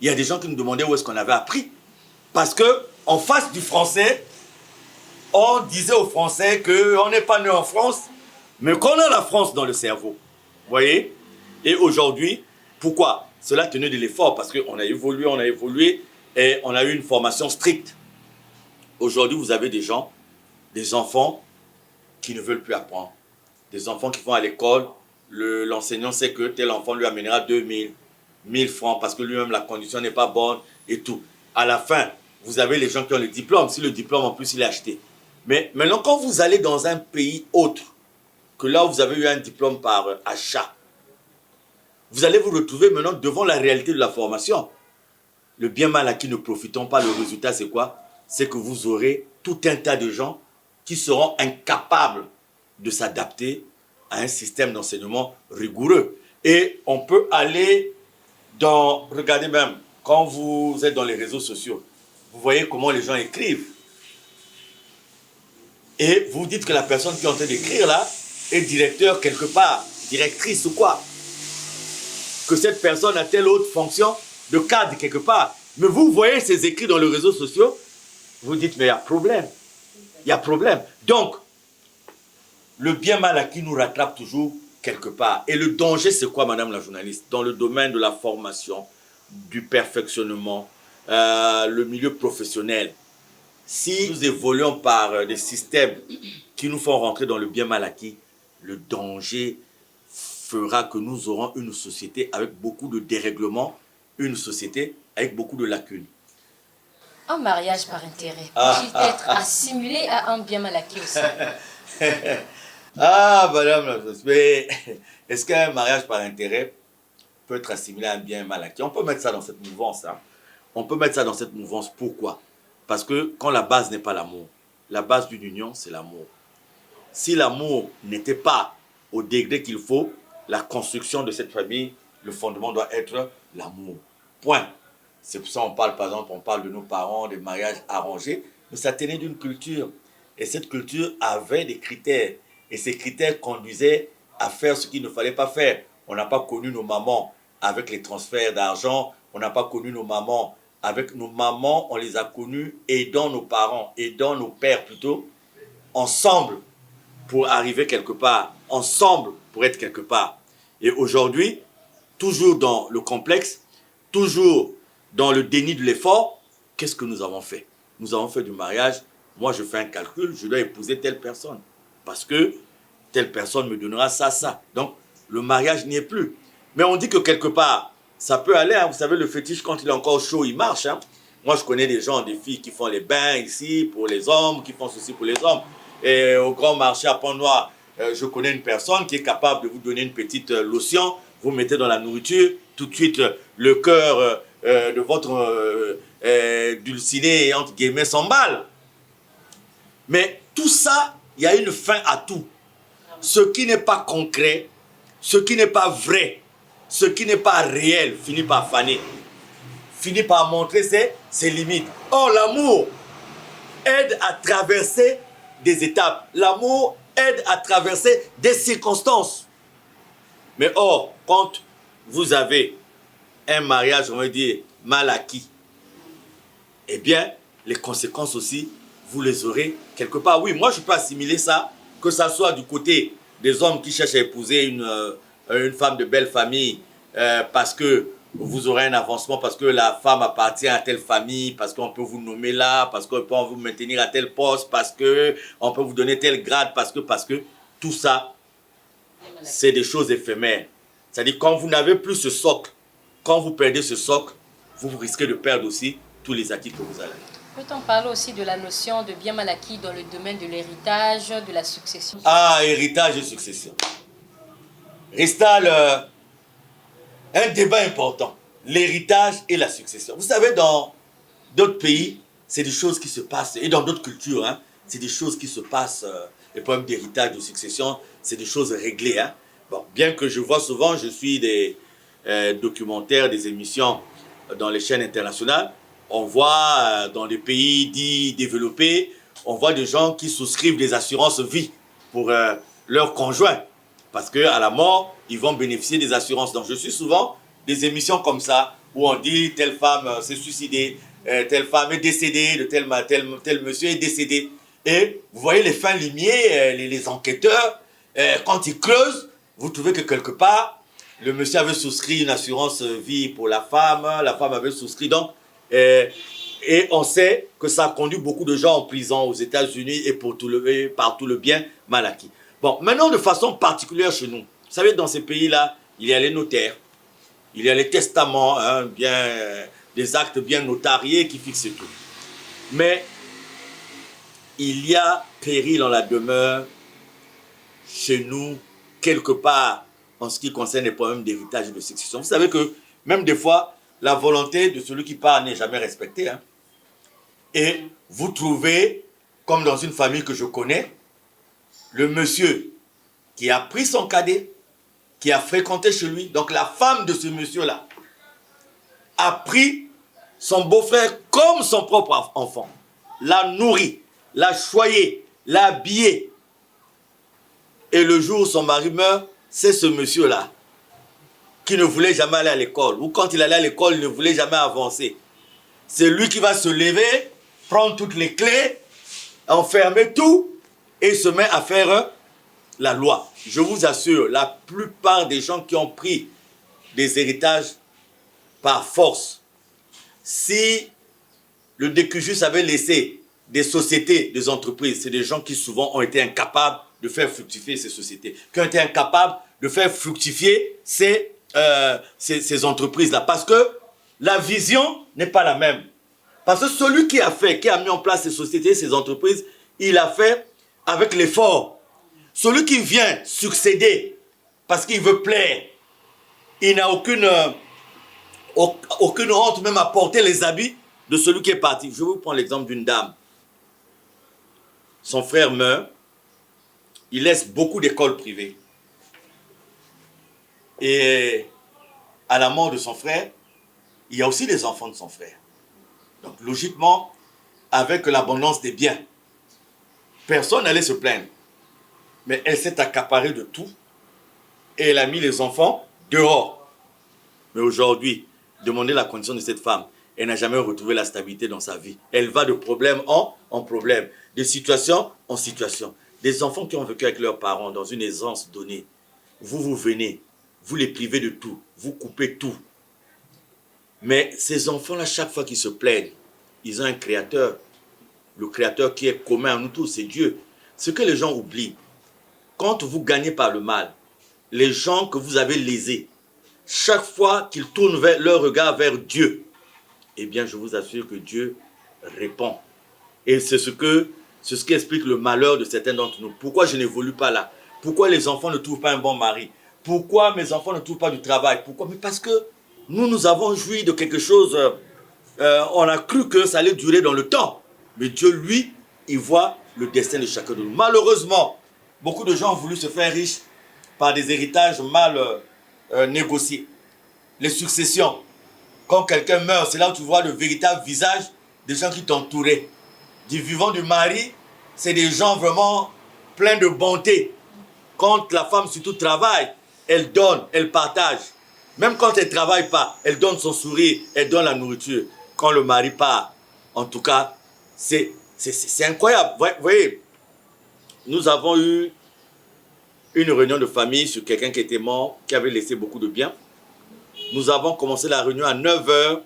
[SPEAKER 2] il y a des gens qui nous demandaient où est-ce qu'on avait appris. Parce qu'en face du français, on disait aux Français qu'on n'est pas né en France, mais qu'on a la France dans le cerveau. Vous voyez? Et aujourd'hui, pourquoi? Cela tenait de l'effort, parce qu'on a évolué, et on a eu une formation stricte. Aujourd'hui, vous avez des gens, des enfants qui ne veulent plus apprendre. Des enfants qui vont à l'école, l'enseignant sait que tel enfant lui amènera 2000, 1000 francs, parce que lui-même, la condition n'est pas bonne, et tout. À la fin, vous avez les gens qui ont le diplôme, si le diplôme, en plus, il est acheté. Mais maintenant, quand vous allez dans un pays autre, que là où vous avez eu un diplôme par achat, vous allez vous retrouver maintenant devant la réalité de la formation. Le bien mal acquis ne profitant pas, le résultat c'est quoi? C'est que vous aurez tout un tas de gens qui seront incapables de s'adapter à un système d'enseignement rigoureux. Et on peut aller dans, regardez même, quand vous êtes dans les réseaux sociaux, vous voyez comment les gens écrivent. Et vous dites que la personne qui est en train d'écrire là est directeur quelque part, directrice ou quoi. Que cette personne a telle autre fonction de cadre quelque part. Mais vous voyez ces écrits dans les réseaux sociaux, vous dites mais il y a problème. Il y a problème. Donc, le bien mal acquis nous rattrape toujours quelque part. Et le danger, c'est quoi, madame la journaliste? Dans le domaine de la formation, du perfectionnement, le milieu professionnel. Si nous évoluons par des systèmes qui nous font rentrer dans le bien mal acquis, le danger fera que nous aurons une société avec beaucoup de dérèglements, une société avec beaucoup de lacunes.
[SPEAKER 1] Un mariage par intérêt peut-il être assimilé à un bien mal acquis aussi?
[SPEAKER 2] Ah, madame la journaliste, mais est-ce qu'un mariage par intérêt peut être assimilé à un bien mal acquis? On peut mettre ça dans cette mouvance. Hein. On peut mettre ça dans cette mouvance. Pourquoi? Parce que quand la base n'est pas l'amour, la base d'une union, c'est l'amour. Si l'amour n'était pas au degré qu'il faut, la construction de cette famille, le fondement doit être l'amour. Point. C'est pour ça qu'on parle, par exemple, on parle de nos parents, des mariages arrangés, mais ça tenait d'une culture. Et cette culture avait des critères. Et ces critères conduisaient à faire ce qu'il ne fallait pas faire. On n'a pas connu nos mamans avec les transferts d'argent. On n'a pas connu nos mamans avec nos mamans. On les a connues aidant nos parents, aidant nos pères plutôt, ensemble pour arriver quelque part, ensemble pour être quelque part. Et aujourd'hui, toujours dans le complexe, toujours dans le déni de l'effort, qu'est-ce que nous avons fait? Nous avons fait du mariage. Moi, je fais un calcul, je dois épouser telle personne. Parce que telle personne me donnera ça, ça. Donc, le mariage n'y est plus. Mais on dit que quelque part, ça peut aller. Hein. Vous savez, le fétiche, quand il est encore chaud, il marche. Hein. Moi, je connais des gens, des filles qui font les bains ici pour les hommes, qui font ceci pour les hommes. Et au grand marché à Pont-Noir, je connais une personne qui est capable de vous donner une petite lotion. Vous mettez dans la nourriture, tout de suite, le cœur de votre dulciné, entre guillemets, s'emballe. Mais tout ça, il y a une fin à tout. Ce qui n'est pas concret, ce qui n'est pas vrai, ce qui n'est pas réel, finit par faner. Finit par montrer ses limites. Or, l'amour aide à traverser des étapes. L'amour aide à traverser des circonstances. Mais or, quand vous avez un mariage, on va dire, mal acquis, eh bien, les conséquences aussi, vous les aurez quelque part. Oui, moi, je peux assimiler ça, que ça soit du côté des hommes qui cherchent à épouser une femme de belle famille parce que vous aurez un avancement, parce que la femme appartient à telle famille, parce qu'on peut vous nommer là, parce qu'on peut vous maintenir à tel poste, parce qu'on peut vous donner tel grade, parce que tout ça, c'est des choses éphémères. C'est-à-dire, quand vous n'avez plus ce socle, quand vous perdez ce socle, vous risquez de perdre aussi tous les acquis que vous avez.
[SPEAKER 1] Peut-on parler aussi de la notion de bien mal acquis dans le domaine de l'héritage, de la succession?
[SPEAKER 2] Ah, héritage et succession. Ristal, un débat important. L'héritage et la succession. Vous savez, dans d'autres pays, c'est des choses qui se passent, et dans d'autres cultures, hein, c'est des choses qui se passent. Les problèmes d'héritage, de succession, c'est des choses réglées. Hein. Bon, bien que je vois souvent, je suis des documentaires, des émissions dans les chaînes internationales, on voit dans les pays dits développés, on voit des gens qui souscrivent des assurances vie pour leurs conjoints. Parce qu'à la mort, ils vont bénéficier des assurances. Donc je suis souvent des émissions comme ça, où on dit telle femme s'est suicidée, telle femme est décédée, de tel monsieur est décédé. Et vous voyez les fins limiers, les enquêteurs, quand ils creusent, vous trouvez que quelque part, le monsieur avait souscrit une assurance vie pour la femme avait souscrit donc. Et on sait que ça a conduit beaucoup de gens en prison aux États-Unis et par tout le bien mal acquis. Bon, maintenant de façon particulière chez nous, vous savez, dans ces pays-là, il y a les notaires, il y a les testaments, hein, des actes bien notariés qui fixent tout. Mais il y a péril en la demeure chez nous, quelque part, en ce qui concerne les problèmes d'héritage et de succession. Vous savez que même des fois, la volonté de celui qui part n'est jamais respectée. Hein. Et vous trouvez, comme dans une famille que je connais, le monsieur qui a pris son cadet, qui a fréquenté chez lui, donc la femme de ce monsieur-là, a pris son beau-frère comme son propre enfant, l'a nourri, l'a choyé, l'a habillé. Et le jour où son mari meurt, c'est ce monsieur-là qui ne voulait jamais aller à l'école. Ou quand il allait à l'école, il ne voulait jamais avancer. C'est lui qui va se lever, prendre toutes les clés, enfermer tout et se met à faire la loi. Je vous assure, la plupart des gens qui ont pris des héritages par force, si le décujus avait laissé des sociétés, des entreprises, c'est des gens qui souvent ont été incapables de faire fructifier ces sociétés, qui ont été incapables de faire fructifier ces entreprises-là. Parce que la vision n'est pas la même. Parce que celui qui a mis en place ces sociétés, ces entreprises, il a fait avec l'effort. Celui qui vient succéder parce qu'il veut plaire, il n'a aucune honte même à porter les habits de celui qui est parti. Je vais vous prendre l'exemple d'une dame. Son frère meurt, il laisse beaucoup d'écoles privées. Et à la mort de son frère, il y a aussi les enfants de son frère. Donc logiquement, avec l'abondance des biens, personne n'allait se plaindre. Mais elle s'est accaparée de tout et elle a mis les enfants dehors. Mais aujourd'hui, demandez la condition de cette femme. Elle n'a jamais retrouvé la stabilité dans sa vie. Elle va de problème en problème, de situation en situation. Des enfants qui ont vécu avec leurs parents dans une aisance donnée. Vous venez, vous les privez de tout, vous coupez tout. Mais ces enfants-là, chaque fois qu'ils se plaignent, ils ont un créateur. Le créateur qui est commun à nous tous, c'est Dieu. Ce que les gens oublient, quand vous gagnez par le mal, les gens que vous avez lésés, chaque fois qu'ils tournent leur regard vers Dieu, eh bien, je vous assure que Dieu répond. Et c'est ce qui explique le malheur de certains d'entre nous. Pourquoi je n'évolue pas là? Pourquoi les enfants ne trouvent pas un bon mari? Pourquoi mes enfants ne trouvent pas du travail? Pourquoi? Mais parce que nous avons joui de quelque chose, on a cru que ça allait durer dans le temps. Mais Dieu, lui, il voit le destin de chacun de nous. Malheureusement, beaucoup de gens ont voulu se faire riches par des héritages mal négociés. Les successions. Quand quelqu'un meurt, c'est là où tu vois le véritable visage des gens qui t'entouraient. Du vivant du mari, c'est des gens vraiment pleins de bonté. Quand la femme surtout travaille, elle donne, elle partage. Même quand elle ne travaille pas, elle donne son sourire, elle donne la nourriture. Quand le mari part, en tout cas, c'est incroyable. Vous voyez, nous avons eu une réunion de famille sur quelqu'un qui était mort, qui avait laissé beaucoup de biens. Nous avons commencé la réunion à 9 h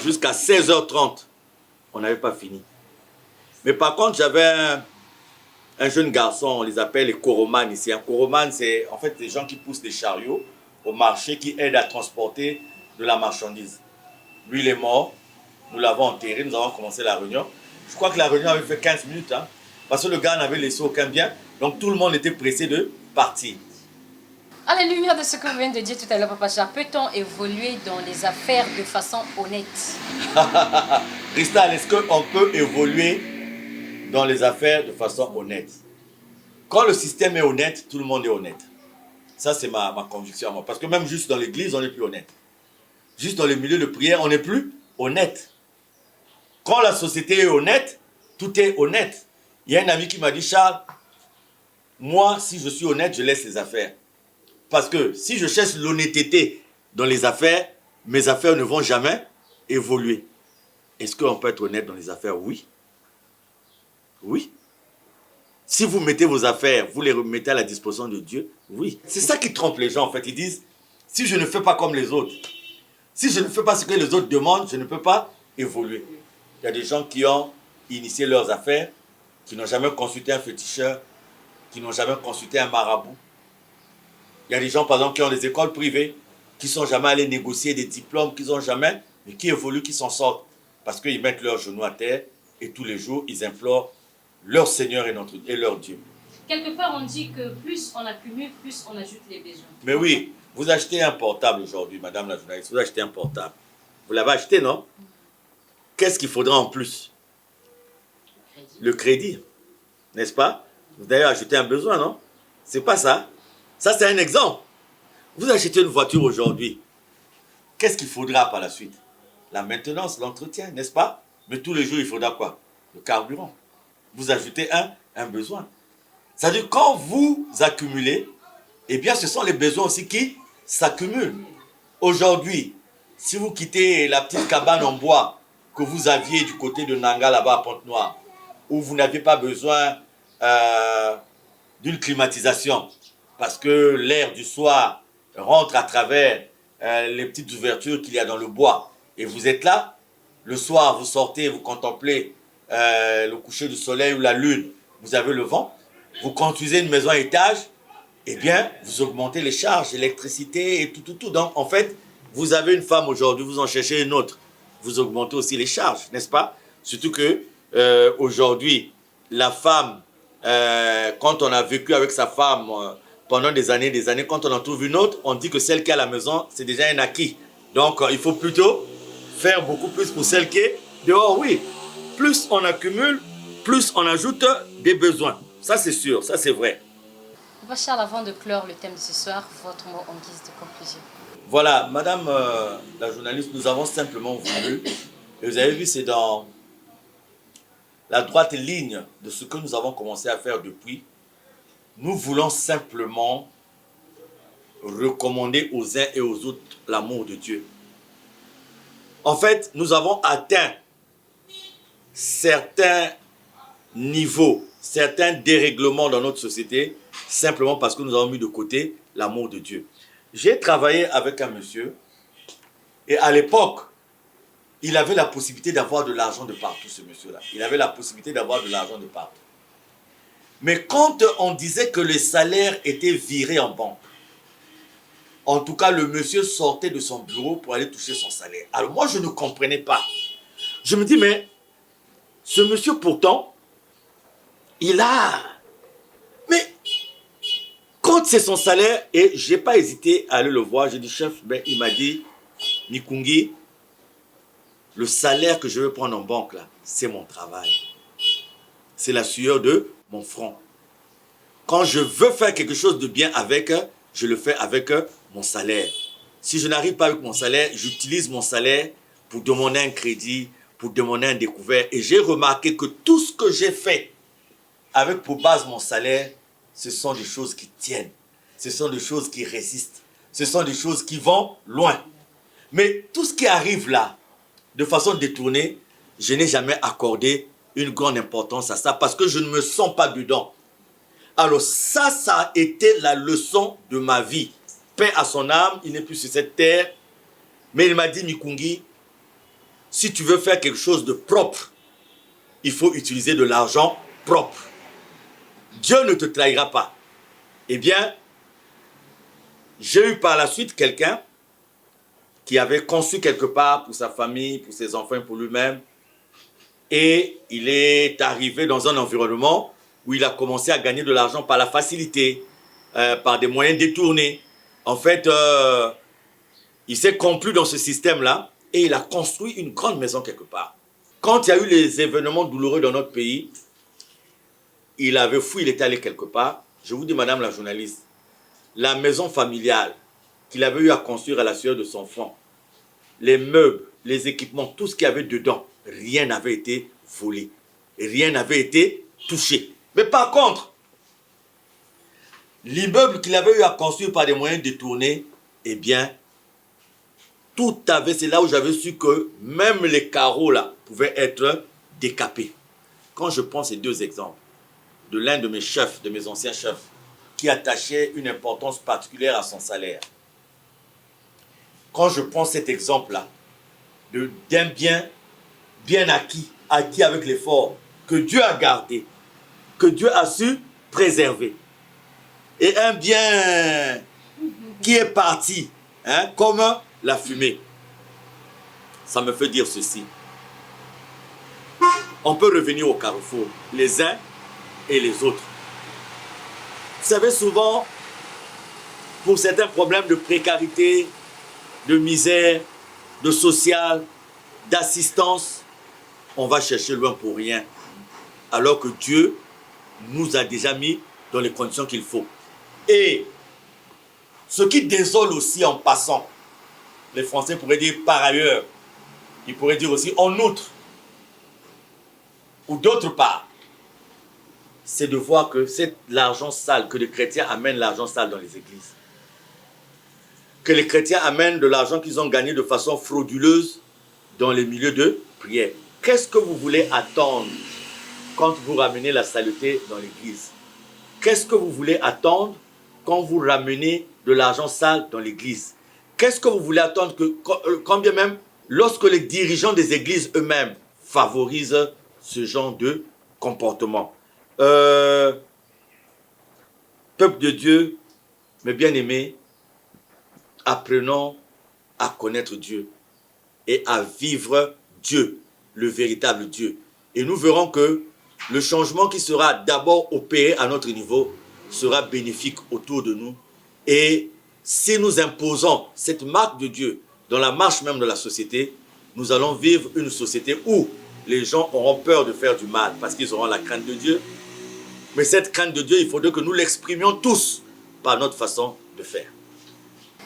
[SPEAKER 2] jusqu'à 16 h 30. On n'avait pas fini. Mais par contre, j'avais un jeune garçon, on les appelle les choromanes ici. Un choromane, c'est en fait des gens qui poussent des chariots au marché, qui aident à transporter de la marchandise. Lui, il est mort. Nous l'avons enterré, nous avons commencé la réunion. Je crois que la réunion avait fait 15 minutes, hein, parce que le gars n'avait laissé aucun bien. Donc tout le monde était pressé de partir.
[SPEAKER 1] À la lumière de ce que vous venez de dire tout à l'heure, Papa Charles, peut-on évoluer dans les affaires de façon honnête?
[SPEAKER 2] Cristal, est-ce qu'on peut évoluer dans les affaires de façon honnête? Quand le système est honnête, tout le monde est honnête. Ça, c'est ma conviction à moi. Parce que même juste dans l'église, on n'est plus honnête. Juste dans les milieux de prière, on n'est plus honnête. Quand la société est honnête, tout est honnête. Il y a un ami qui m'a dit, Charles, moi, si je suis honnête, je laisse les affaires. Parce que si je cherche l'honnêteté dans les affaires, mes affaires ne vont jamais évoluer. Est-ce qu'on peut être honnête dans les affaires? Oui. Oui. Si vous mettez vos affaires, vous les remettez à la disposition de Dieu, oui. C'est ça qui trompe les gens en fait. Ils disent, si je ne fais pas comme les autres, si je ne fais pas ce que les autres demandent, je ne peux pas évoluer. Il y a des gens qui ont initié leurs affaires, qui n'ont jamais consulté un féticheur, qui n'ont jamais consulté un marabout. Il y a des gens, par exemple, qui ont des écoles privées, qui ne sont jamais allés négocier des diplômes, qui n'ont jamais, mais qui évoluent, qui s'en sortent. Parce qu'ils mettent leurs genoux à terre et tous les jours, ils implorent leur Seigneur et leur Dieu.
[SPEAKER 1] Quelque part, on dit que plus on accumule, plus on ajoute les besoins.
[SPEAKER 2] Mais oui, vous achetez un portable aujourd'hui, madame la journaliste, vous achetez un portable. Vous l'avez acheté, non? Qu'est-ce qu'il faudra en plus? Le crédit, n'est-ce pas? Vous avez ajouté un besoin, non? C'est pas ça. Ça, c'est un exemple. Vous achetez une voiture aujourd'hui. Qu'est-ce qu'il faudra par la suite? La maintenance, l'entretien, n'est-ce pas? Mais tous les jours, il faudra quoi? Le carburant. Vous ajoutez un besoin. C'est-à-dire, quand vous accumulez, eh bien, ce sont les besoins aussi qui s'accumulent. Aujourd'hui, si vous quittez la petite cabane en bois que vous aviez du côté de Nanga, là-bas à Pointe-Noire, où vous n'aviez pas besoin d'une climatisation, parce que l'air du soir rentre à travers les petites ouvertures qu'il y a dans le bois, et vous êtes là, le soir, vous sortez, vous contemplez le coucher du soleil ou la lune, vous avez le vent, vous construisez une maison à étage, eh bien, vous augmentez les charges, l'électricité et tout. Donc, en fait, vous avez une femme aujourd'hui, vous en cherchez une autre, vous augmentez aussi les charges, n'est-ce pas? Surtout que aujourd'hui, la femme, quand on a vécu avec sa femme pendant des années, quand on en trouve une autre, on dit que celle qui est à la maison, c'est déjà un acquis. Donc, il faut plutôt faire beaucoup plus pour celle qui est dehors, oui. Plus on accumule, plus on ajoute des besoins. Ça, c'est sûr, ça, c'est vrai.
[SPEAKER 1] Charles, avant de clore le thème de ce soir, votre mot en guise de conclusion.
[SPEAKER 2] Voilà, madame la journaliste, nous avons simplement voulu, et vous avez vu, c'est dans la droite ligne de ce que nous avons commencé à faire depuis, nous voulons simplement recommander aux uns et aux autres l'amour de Dieu. En fait, nous avons atteint certains niveaux, certains dérèglements dans notre société, simplement parce que nous avons mis de côté l'amour de Dieu. J'ai travaillé avec un monsieur, et à l'époque, il avait la possibilité d'avoir de l'argent de partout, ce monsieur-là. Il avait la possibilité d'avoir de l'argent de partout. Mais quand on disait que les salaires étaient virés en banque, en tout cas, le monsieur sortait de son bureau pour aller toucher son salaire. Alors moi, je ne comprenais pas. Je me dis, mais ce monsieur, pourtant, il a... Mais quand c'est son salaire, et je n'ai pas hésité à aller le voir, j'ai dit, chef, ben, il m'a dit, Nikungi, le salaire que je veux prendre en banque, là, c'est mon travail. C'est la sueur de mon front. Quand je veux faire quelque chose de bien avec, je le fais avec mon salaire. Si je n'arrive pas avec mon salaire, j'utilise mon salaire pour demander un crédit, pour demander un découvert. Et j'ai remarqué que tout ce que j'ai fait avec pour base mon salaire, ce sont des choses qui tiennent. Ce sont des choses qui résistent. Ce sont des choses qui vont loin. Mais tout ce qui arrive là, de façon détournée, je n'ai jamais accordé une grande importance à ça parce que je ne me sens pas dedans. Alors ça a été la leçon de ma vie. Paix à son âme, il n'est plus sur cette terre. Mais il m'a dit, Nikungi, si tu veux faire quelque chose de propre, il faut utiliser de l'argent propre. Dieu ne te trahira pas. Eh bien, j'ai eu par la suite quelqu'un qui avait conçu quelque part pour sa famille, pour ses enfants, pour lui-même. Et il est arrivé dans un environnement où il a commencé à gagner de l'argent par la facilité, par des moyens détournés. En fait, il s'est complu dans ce système-là et il a construit une grande maison quelque part. Quand il y a eu les événements douloureux dans notre pays, il avait fui, il était allé quelque part. Je vous dis, madame la journaliste, la maison familiale qu'il avait eu à construire à la sueur de son front, les meubles, les équipements, tout ce qu'il y avait dedans, rien n'avait été volé. Rien n'avait été touché. Mais par contre, l'immeuble qu'il avait eu à construire par des moyens détournés, eh bien, tout avait, c'est là où j'avais su que même les carreaux là pouvaient être décapés. Quand je prends ces deux exemples, de l'un de mes chefs, de mes anciens chefs, qui attachait une importance particulière à son salaire. Quand je prends cet exemple-là, d'un bien acquis, acquis avec l'effort, que Dieu a gardé, que Dieu a su préserver, et un bien qui est parti, hein, comme la fumée, ça me fait dire ceci. On peut revenir au carrefour, les uns et les autres. Vous savez, souvent, pour certains problèmes de précarité, de misère, de social, d'assistance, on va chercher loin pour rien. Alors que Dieu nous a déjà mis dans les conditions qu'il faut. Et ce qui désole aussi en passant, les Français pourraient dire par ailleurs, ils pourraient dire aussi en outre, ou d'autre part, c'est de voir que c'est l'argent sale, que les chrétiens amènent l'argent sale dans les églises. Que les chrétiens amènent de l'argent qu'ils ont gagné de façon frauduleuse dans les milieux de prière. Qu'est-ce que vous voulez attendre quand vous ramenez la saleté dans l'église? Qu'est-ce que vous voulez attendre quand vous ramenez de l'argent sale dans l'église? Qu'est-ce que vous voulez attendre quand bien même lorsque les dirigeants des églises eux-mêmes favorisent ce genre de comportement? Peuple de Dieu, mes bien-aimés, apprenons à connaître Dieu et à vivre Dieu, le véritable Dieu. Et nous verrons que le changement qui sera d'abord opéré à notre niveau sera bénéfique autour de nous. Et si nous imposons cette marque de Dieu dans la marche même de la société, nous allons vivre une société où les gens auront peur de faire du mal parce qu'ils auront la crainte de Dieu. Mais cette crainte de Dieu, il faudrait que nous l'exprimions tous par notre façon de faire.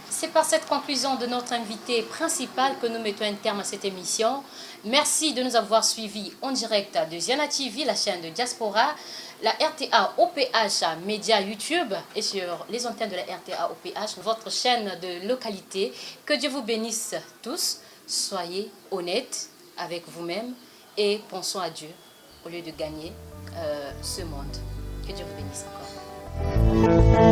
[SPEAKER 1] C'est par cette conclusion de notre invité principal que nous mettons un terme à cette émission. Merci de nous avoir suivis en direct de Ziana TV, la chaîne de Diaspora, la RTA OPH Média YouTube et sur les antennes de la RTA OPH, votre chaîne de localité. Que Dieu vous bénisse tous. Soyez honnêtes avec vous-même et pensons à Dieu au lieu de gagner ce monde. Que Dieu vous bénisse encore.